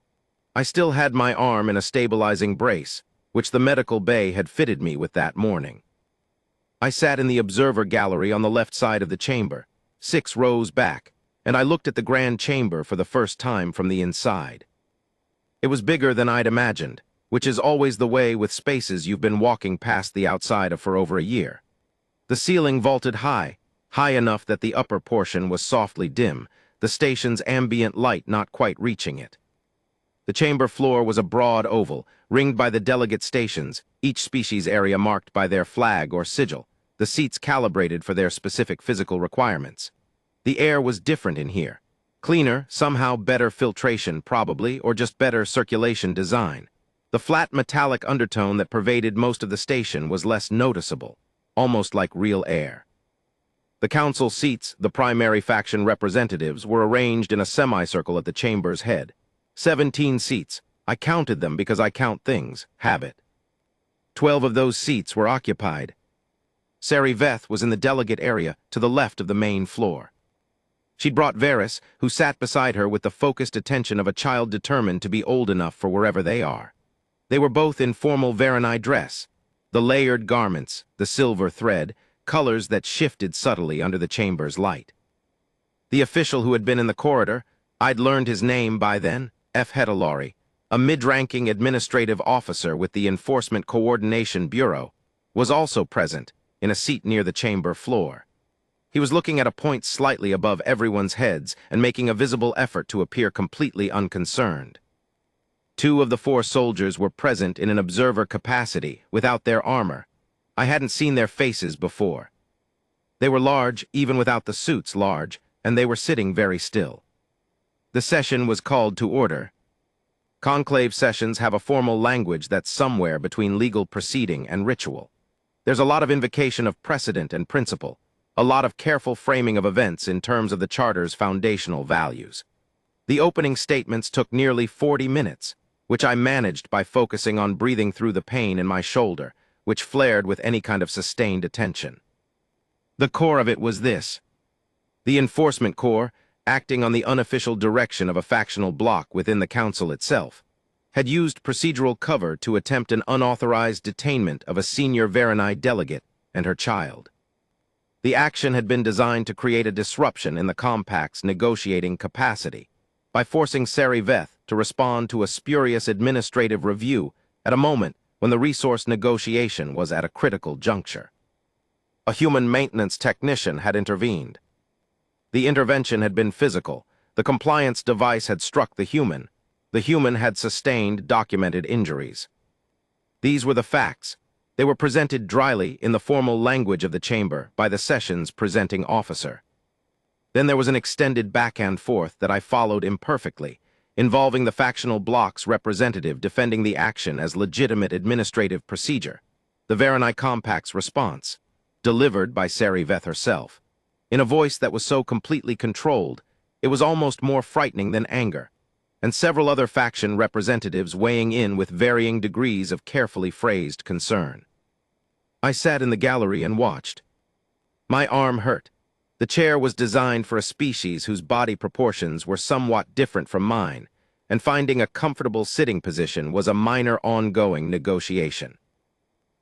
I still had my arm in a stabilizing brace, which the medical bay had fitted me with that morning. I sat in the observer gallery on the left side of the chamber, 6 rows back, and I looked at the grand chamber for the first time from the inside. It was bigger than I'd imagined, which is always the way with spaces you've been walking past the outside of for over a year. The ceiling vaulted high, high enough that the upper portion was softly dim, the station's ambient light not quite reaching it. The chamber floor was a broad oval, ringed by the delegate stations, each species area marked by their flag or sigil, the seats calibrated for their specific physical requirements. The air was different in here. Cleaner, somehow better filtration probably, or just better circulation design. The flat metallic undertone that pervaded most of the station was less noticeable, almost like real air. The council seats, the primary faction representatives, were arranged in a semicircle at the chamber's head. 17 seats. I counted them because I count things, habit. 12 of those seats were occupied. Sari Veth was in the delegate area to the left of the main floor. She'd brought Varys, who sat beside her with the focused attention of a child determined to be old enough for wherever they are. They were both in formal Varanai dress, the layered garments, the silver thread, colors that shifted subtly under the chamber's light. The official who had been in the corridor, I'd learned his name by then, F. Hedalari, a mid-ranking administrative officer with the Enforcement Coordination Bureau, was also present, in a seat near the chamber floor. He was looking at a point slightly above everyone's heads and making a visible effort to appear completely unconcerned. 2 of the 4 soldiers were present in an observer capacity, without their armor. I hadn't seen their faces before. They were large, even without the suits large, and they were sitting very still. The session was called to order. Conclave sessions have a formal language that's somewhere between legal proceeding and ritual. There's a lot of invocation of precedent and principle, a lot of careful framing of events in terms of the Charter's foundational values. The opening statements took nearly 40 minutes, which I managed by focusing on breathing through the pain in my shoulder, which flared with any kind of sustained attention. The core of it was this. The Enforcement Corps, acting on the unofficial direction of a factional bloc within the Council itself, had used procedural cover to attempt an unauthorized detainment of a senior Varanai delegate and her child. The action had been designed to create a disruption in the Compact's negotiating capacity by forcing Sari Veth to respond to a spurious administrative review at a moment when the resource negotiation was at a critical juncture. A human maintenance technician had intervened. The intervention had been physical. The compliance device had struck the human. The human had sustained documented injuries. These were the facts. They were presented dryly in the formal language of the chamber by the session's presenting officer. Then there was an extended back and forth that I followed imperfectly, involving the factional bloc's representative defending the action as legitimate administrative procedure, the Varanai Compact's response, delivered by Sari Veth herself, in a voice that was so completely controlled, it was almost more frightening than anger, and several other faction representatives weighing in with varying degrees of carefully phrased concern. I sat in the gallery and watched. My arm hurt. The chair was designed for a species whose body proportions were somewhat different from mine, and finding a comfortable sitting position was a minor ongoing negotiation.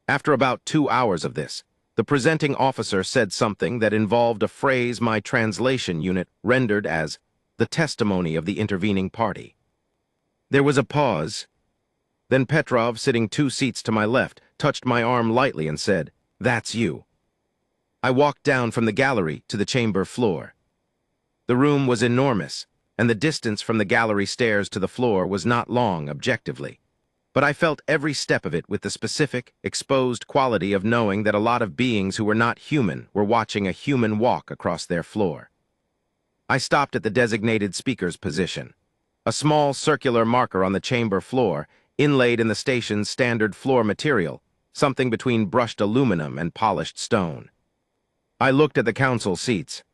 After about 2 hours of this, the presenting officer said something that involved a phrase my translation unit rendered as the testimony of the intervening party. There was a pause. Then Petrov, sitting 2 seats to my left, touched my arm lightly and said, "That's you." I walked down from the gallery to the chamber floor. The room was enormous, and the distance from the gallery stairs to the floor was not long objectively. But I felt every step of it with the specific, exposed quality of knowing that a lot of beings who were not human were watching a human walk across their floor. I stopped at the designated speaker's position, a small circular marker on the chamber floor, inlaid in the station's standard floor material, something between brushed aluminum and polished stone. I looked at the council seats.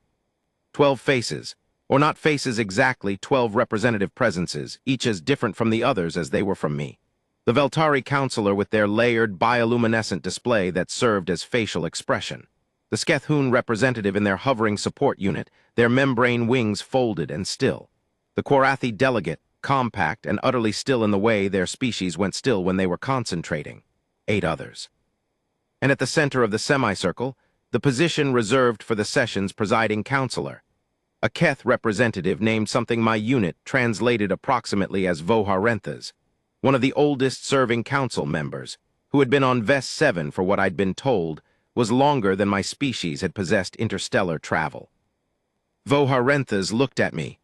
12 faces, or not faces exactly, 12 representative presences, each as different from the others as they were from me. The Veltari councillor with their layered bioluminescent display that served as facial expression. The Skethun representative in their hovering support unit, their membrane wings folded and still. The Korathi delegate, compact and utterly still in the way their species went still when they were concentrating. 8 others. And at the center of the semicircle, the position reserved for the session's presiding councillor. A Keth representative named something my unit translated approximately as Voharenthes, one of the oldest serving council members, who had been on Vest 7 for what I'd been told was longer than my species had possessed interstellar travel. Voharenthes looked at me.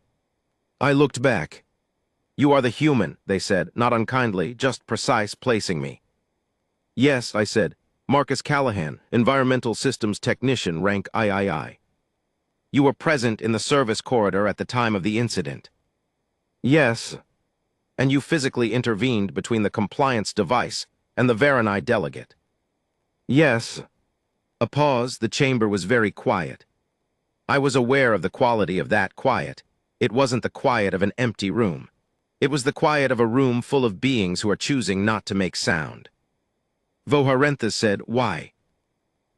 I looked back. "You are the human," they said, not unkindly, just precise placing me. "Yes," I said. "Marcus Callahan, Environmental Systems Technician, rank III. You were present in the service corridor at the time of the incident." "Yes." and you physically intervened between the compliance device and the Varanai delegate. Yes. A pause. The chamber was very quiet. I was aware of the quality of that quiet. It wasn't the quiet of an empty room. It was the quiet of a room full of beings who are choosing not to make sound. Voharentha said, "Why?"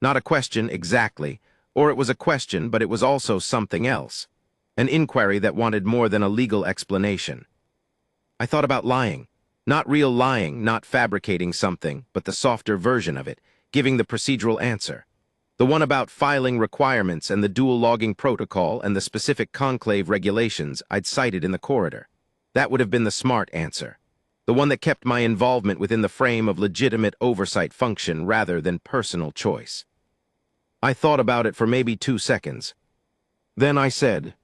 Not a question exactly, or it was a question, but it was also something else. An inquiry that wanted more than a legal explanation. I thought about lying. Not real lying, not fabricating something, but the softer version of it, giving the procedural answer. The one about filing requirements and the dual logging protocol and the specific conclave regulations I'd cited in the corridor. That would have been the smart answer. The one that kept my involvement within the frame of legitimate oversight function rather than personal choice. I thought about it for maybe 2 seconds. Then I said,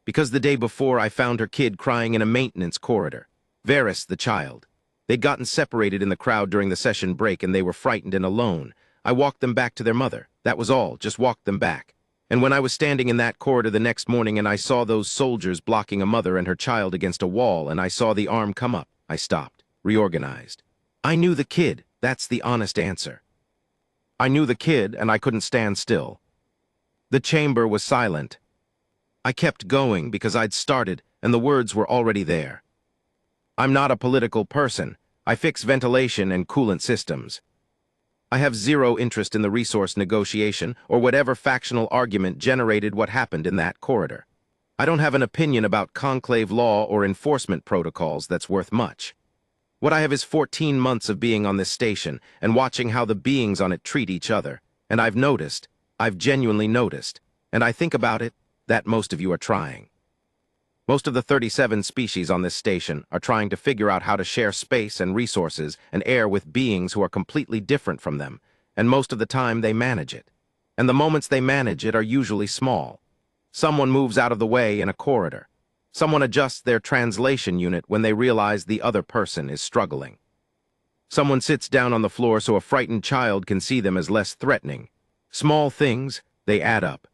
because the day before I found her kid crying in a maintenance corridor. Varys, the child. They'd gotten separated in the crowd during the session break and they were frightened and alone. I walked them back to their mother. That was all, just walked them back. And when I was standing in that corridor the next morning and I saw those soldiers blocking a mother and her child against a wall and I saw the arm come up, I stopped, reorganized. I knew the kid, that's the honest answer. I knew the kid and I couldn't stand still. The chamber was silent. I kept going because I'd started and the words were already there. I'm not a political person. I fix ventilation and coolant systems. I have zero interest in the resource negotiation or whatever factional argument generated what happened in that corridor. I don't have an opinion about conclave law or enforcement protocols that's worth much. What I have is 14 months of being on this station and watching how the beings on it treat each other. And I've genuinely noticed, and I think about it, that most of you are trying. Most of the 37 species on this station are trying to figure out how to share space and resources and air with beings who are completely different from them, and most of the time they manage it. And the moments they manage it are usually small. Someone moves out of the way in a corridor. Someone adjusts their translation unit when they realize the other person is struggling. Someone sits down on the floor so a frightened child can see them as less threatening. Small things, they add up.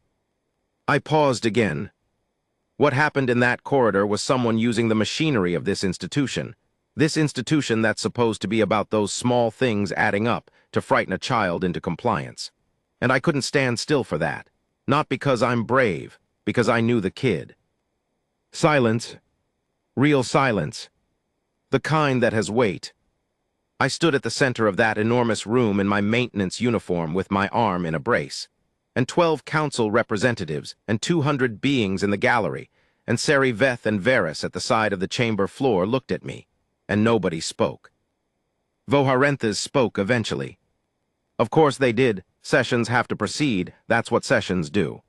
I paused again. What happened in that corridor was someone using the machinery of this institution that's supposed to be about those small things adding up to frighten a child into compliance. And I couldn't stand still for that. Not because I'm brave, because I knew the kid. Silence. Real silence. The kind that has weight. I stood at the center of that enormous room in my maintenance uniform with my arm in a brace. And 12 council representatives and 200 beings in the gallery, and Sari Veth and Varys at the side of the chamber floor looked at me, and nobody spoke. Voharentha spoke eventually. Of course they did. Sessions have to proceed. That's what sessions do.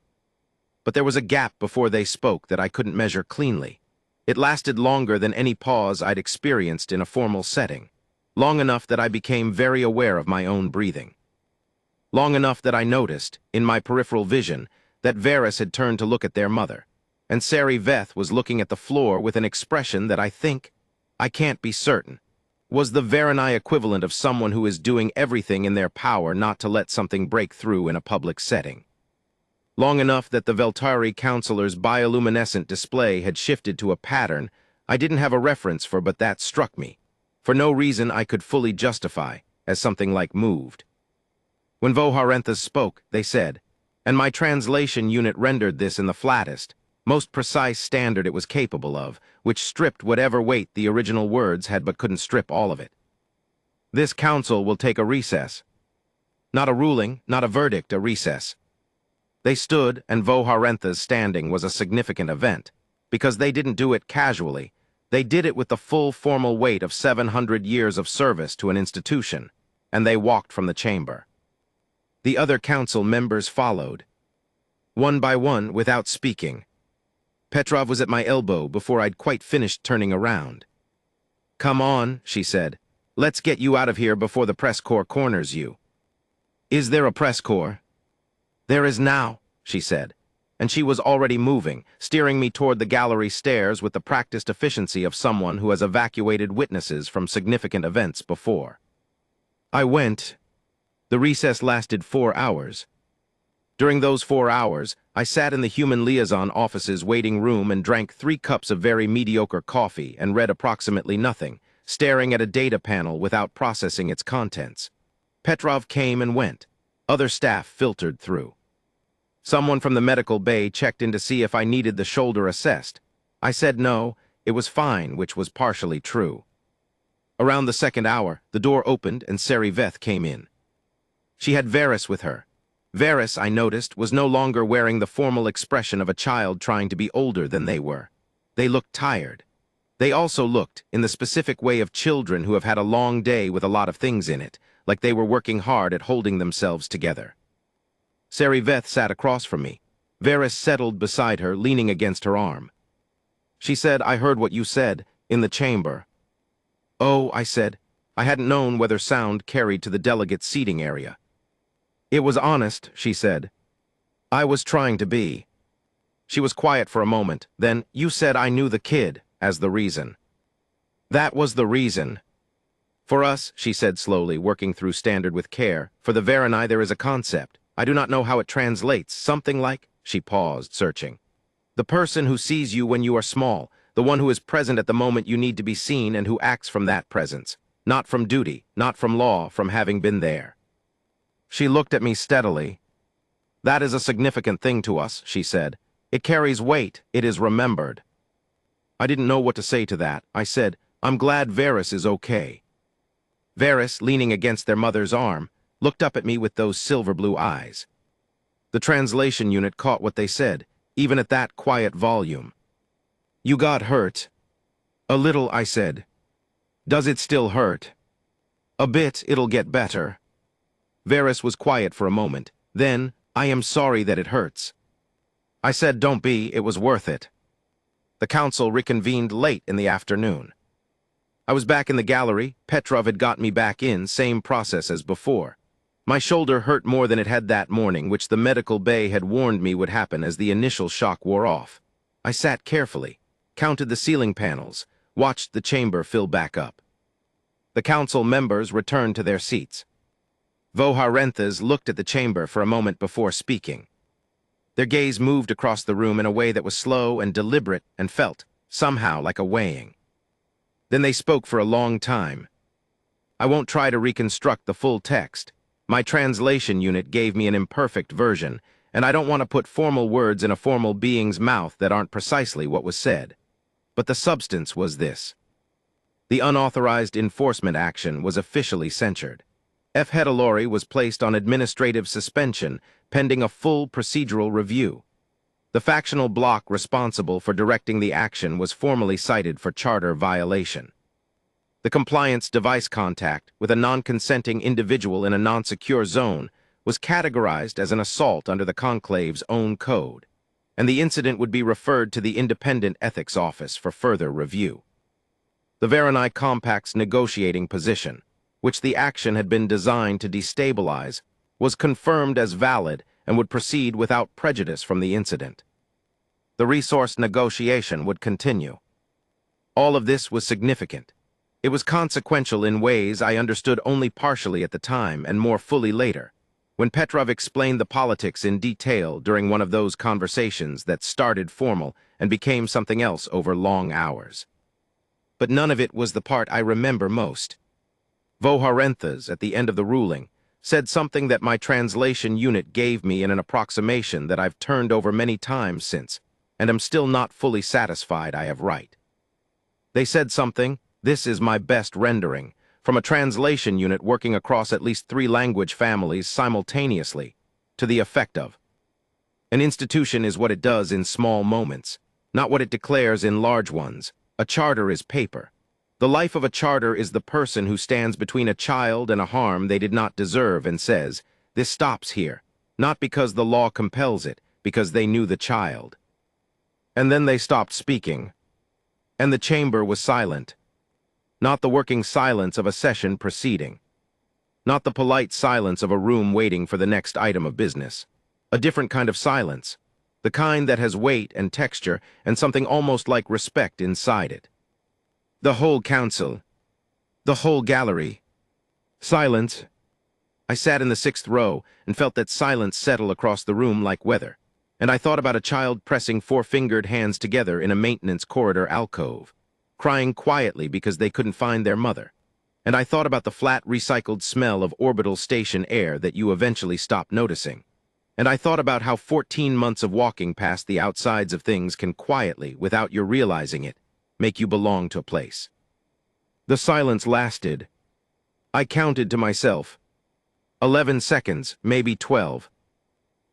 But there was a gap before they spoke that I couldn't measure cleanly. It lasted longer than any pause I'd experienced in a formal setting. Long enough that I became very aware of my own breathing. Long enough that I noticed, in my peripheral vision, that Varys had turned to look at their mother, and Sari Veth was looking at the floor with an expression that I can't be certain, was the Varanai equivalent of someone who is doing everything in their power not to let something break through in a public setting. Long enough that the Veltari counselor's bioluminescent display had shifted to a pattern I didn't have a reference for, but that struck me, for no reason I could fully justify, as something like moved. When Voharentha spoke, they said, and my translation unit rendered this in the flattest, most precise standard it was capable of, which stripped whatever weight the original words had but couldn't strip all of it. This council will take a recess. Not a ruling, not a verdict, a recess. They stood, and Voharentha's standing was a significant event, because they didn't do it casually. They did it with the full formal weight of 700 years of service to an institution, and they walked from the chamber. The other council members followed, one by one, without speaking. Petrov was at my elbow before I'd quite finished turning around. "Come on," she said. "Let's get you out of here before the press corps corners you." "Is there a press corps?" "There is now," she said, and she was already moving, steering me toward the gallery stairs with the practiced efficiency of someone who has evacuated witnesses from significant events before. I went. The recess lasted 4 hours. During those 4 hours, I sat in the human liaison office's waiting room and drank 3 cups of very mediocre coffee and read approximately nothing, staring at a data panel without processing its contents. Petrov came and went. Other staff filtered through. Someone from the medical bay checked in to see if I needed the shoulder assessed. I said no, it was fine, which was partially true. Around the second hour, the door opened and Sari Veth came in. She had Varys with her. Varys, I noticed, was no longer wearing the formal expression of a child trying to be older than they were. They looked tired. They also looked, in the specific way of children who have had a long day with a lot of things in it, like they were working hard at holding themselves together. Sari Veth sat across from me. Varys settled beside her, leaning against her arm. She said, "I heard what you said, in the chamber." "Oh," I said. I hadn't known whether sound carried to the delegate seating area. "It was honest," she said. "I was trying to be." She was quiet for a moment, then, "You said I knew the kid," as the reason. "That was the reason." "For us," she said slowly, working through standard with care, "for the Varanai there is a concept. I do not know how it translates, something like," she paused, searching. "The person who sees you when you are small, the one who is present at the moment you need to be seen and who acts from that presence. Not from duty, not from law, from having been there." She looked at me steadily. "That is a significant thing to us," she said. "It carries weight, it is remembered." I didn't know what to say to that. I said, "I'm glad Varys is okay." Varys, leaning against their mother's arm, looked up at me with those silver-blue eyes. The translation unit caught what they said, even at that quiet volume. "You got hurt." "A little," I said. "Does it still hurt?" "A bit, it'll get better." Varys was quiet for a moment. Then, "I am sorry that it hurts." I said, "Don't be, it was worth it." The council reconvened late in the afternoon. I was back in the gallery. Petrov had got me back in, same process as before. My shoulder hurt more than it had that morning, which the medical bay had warned me would happen as the initial shock wore off. I sat carefully, counted the ceiling panels, watched the chamber fill back up. The council members returned to their seats. Voharenthes looked at the chamber for a moment before speaking. Their gaze moved across the room in a way that was slow and deliberate and felt, somehow, like a weighing. Then they spoke for a long time. I won't try to reconstruct the full text. My translation unit gave me an imperfect version, and I don't want to put formal words in a formal being's mouth that aren't precisely what was said. But the substance was this. The unauthorized enforcement action was officially censured. F. Hedalori was placed on administrative suspension pending a full procedural review. The factional bloc responsible for directing the action was formally cited for charter violation. The compliance device contact with a non-consenting individual in a non-secure zone was categorized as an assault under the Conclave's own code, and the incident would be referred to the Independent Ethics Office for further review. The Varanai Compact's negotiating position, which the action had been designed to destabilize, was confirmed as valid and would proceed without prejudice from the incident. The resource negotiation would continue. All of this was significant. It was consequential in ways I understood only partially at the time and more fully later, when Petrov explained the politics in detail during one of those conversations that started formal and became something else over long hours. But none of it was the part I remember most. Voharenthes, at the end of the ruling, said something that my translation unit gave me in an approximation that I've turned over many times since, and am still not fully satisfied I have right. They said something, this is my best rendering, from a translation unit working across at least 3 language families simultaneously, to the effect of, an institution is what it does in small moments, not what it declares in large ones. A charter is paper. The life of a charter is the person who stands between a child and a harm they did not deserve and says, this stops here, not because the law compels it, because they knew the child. And then they stopped speaking, and the chamber was silent. Not the working silence of a session proceeding. Not the polite silence of a room waiting for the next item of business. A different kind of silence, the kind that has weight and texture and something almost like respect inside it. The whole council, the whole gallery. Silence. I sat in the sixth row and felt that silence settle across the room like weather, and I thought about a child pressing four-fingered hands together in a maintenance corridor alcove, crying quietly because they couldn't find their mother. And I thought about the flat, recycled smell of orbital station air that you eventually stop noticing. And I thought about how 14 months of walking past the outsides of things can quietly, without your realizing it, make you belong to a place. The silence lasted. I counted to myself. 11 seconds, maybe 12.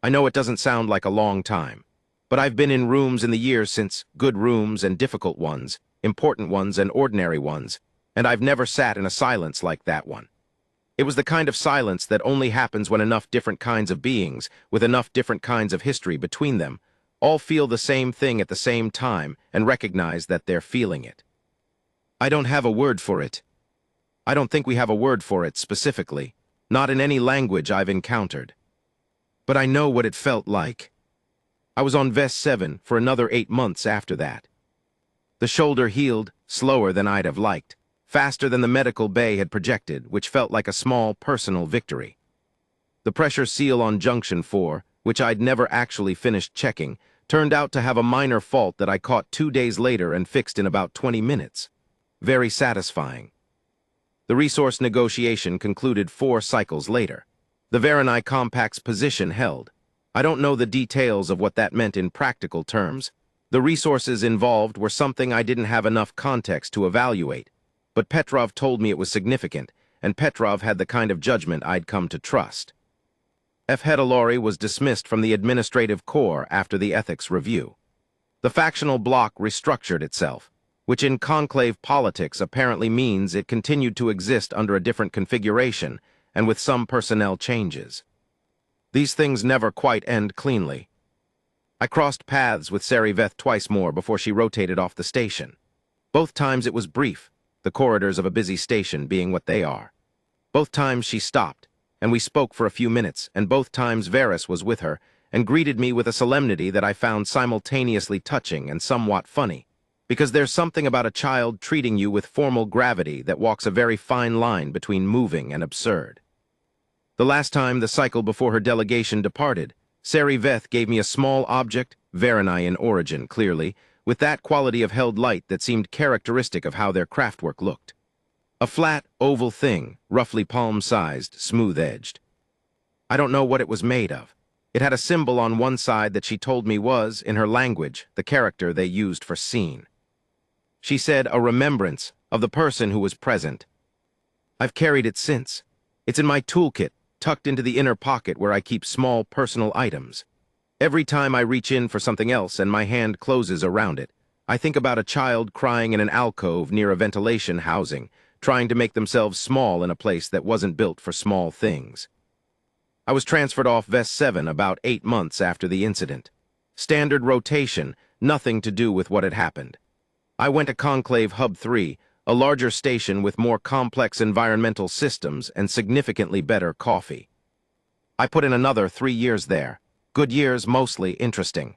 I know it doesn't sound like a long time, but I've been in rooms in the years since, good rooms and difficult ones, important ones and ordinary ones, and I've never sat in a silence like that one. It was the kind of silence that only happens when enough different kinds of beings, with enough different kinds of history between them, all feel the same thing at the same time and recognize that they're feeling it. I don't have a word for it. I don't think we have a word for it specifically, not in any language I've encountered. But I know what it felt like. I was on Vest 7 for another 8 months after that. The shoulder healed slower than I'd have liked, faster than the medical bay had projected, which felt like a small personal victory. The pressure seal on Junction 4, which I'd never actually finished checking, turned out to have a minor fault that I caught 2 days later and fixed in about 20 minutes. Very satisfying. The resource negotiation concluded 4 cycles later. The Varanai Compact's position held. I don't know the details of what that meant in practical terms. The resources involved were something I didn't have enough context to evaluate, but Petrov told me it was significant, and Petrov had the kind of judgment I'd come to trust. F. Hedalori was dismissed from the administrative corps after the ethics review. The factional bloc restructured itself, which in conclave politics apparently means it continued to exist under a different configuration and with some personnel changes. These things never quite end cleanly. I crossed paths with Sariveth twice more before she rotated off the station. Both times it was brief, the corridors of a busy station being what they are. Both times she stopped, and we spoke for a few minutes, and both times Varys was with her and greeted me with a solemnity that I found simultaneously touching and somewhat funny, because there's something about a child treating you with formal gravity that walks a very fine line between moving and absurd. The last time, the cycle before her delegation departed, Sariveth gave me a small object, Varanai in origin, clearly, with that quality of held light that seemed characteristic of how their craftwork looked. A flat, oval thing, roughly palm-sized, smooth-edged. I don't know what it was made of. It had a symbol on one side that she told me was, in her language, the character they used for seen. She said a remembrance of the person who was present. I've carried it since. It's in my toolkit, tucked into the inner pocket where I keep small personal items. Every time I reach in for something else and my hand closes around it, I think about a child crying in an alcove near a ventilation housing, trying to make themselves small in a place that wasn't built for small things. I was transferred off Vest 7 about 8 months after the incident. Standard rotation, nothing to do with what had happened. I went to Conclave Hub 3, a larger station with more complex environmental systems and significantly better coffee. I put in another 3 years there. Good years, mostly interesting.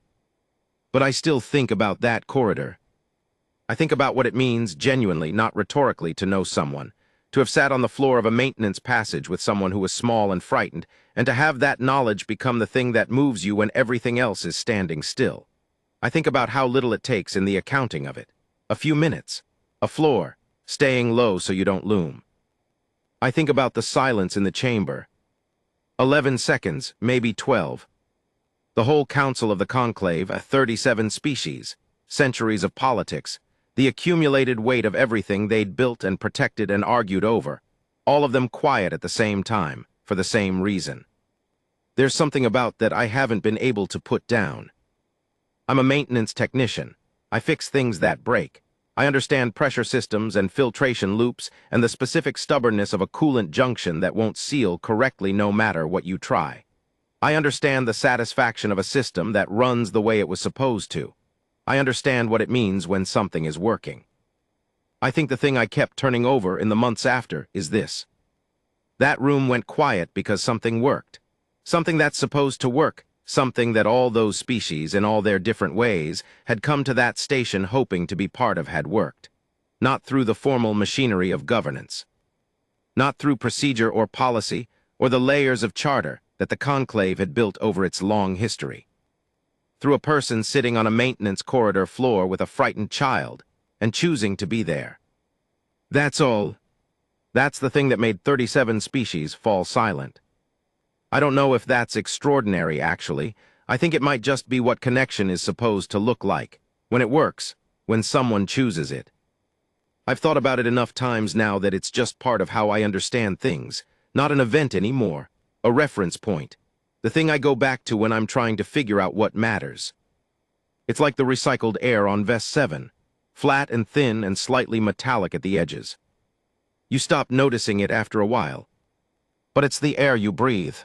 But I still think about that corridor. I think about what it means, genuinely, not rhetorically, to know someone, to have sat on the floor of a maintenance passage with someone who was small and frightened, and to have that knowledge become the thing that moves you when everything else is standing still. I think about how little it takes in the accounting of it. A few minutes, a floor, staying low so you don't loom. I think about the silence in the chamber. 11 seconds, maybe 12. The whole council of the conclave, 37 species, centuries of politics, the accumulated weight of everything they'd built and protected and argued over, all of them quiet at the same time, for the same reason. There's something about that I haven't been able to put down. I'm a maintenance technician. I fix things that break. I understand pressure systems and filtration loops and the specific stubbornness of a coolant junction that won't seal correctly no matter what you try. I understand the satisfaction of a system that runs the way it was supposed to. I understand what it means when something is working. I think the thing I kept turning over in the months after is this. That room went quiet because something worked. Something that's supposed to work. Something that all those species, in all their different ways, had come to that station hoping to be part of had worked. Not through the formal machinery of governance. Not through procedure or policy, or the layers of charter that the conclave had built over its long history. Through a person sitting on a maintenance corridor floor with a frightened child and choosing to be there. That's all. That's the thing that made 37 species fall silent. I don't know if that's extraordinary, actually. I think it might just be what connection is supposed to look like, when it works, when someone chooses it. I've thought about it enough times now that it's just part of how I understand things, not an event anymore, a reference point, the thing I go back to when I'm trying to figure out what matters. It's like the recycled air on Vest 7, flat and thin and slightly metallic at the edges. You stop noticing it after a while, but it's the air you breathe.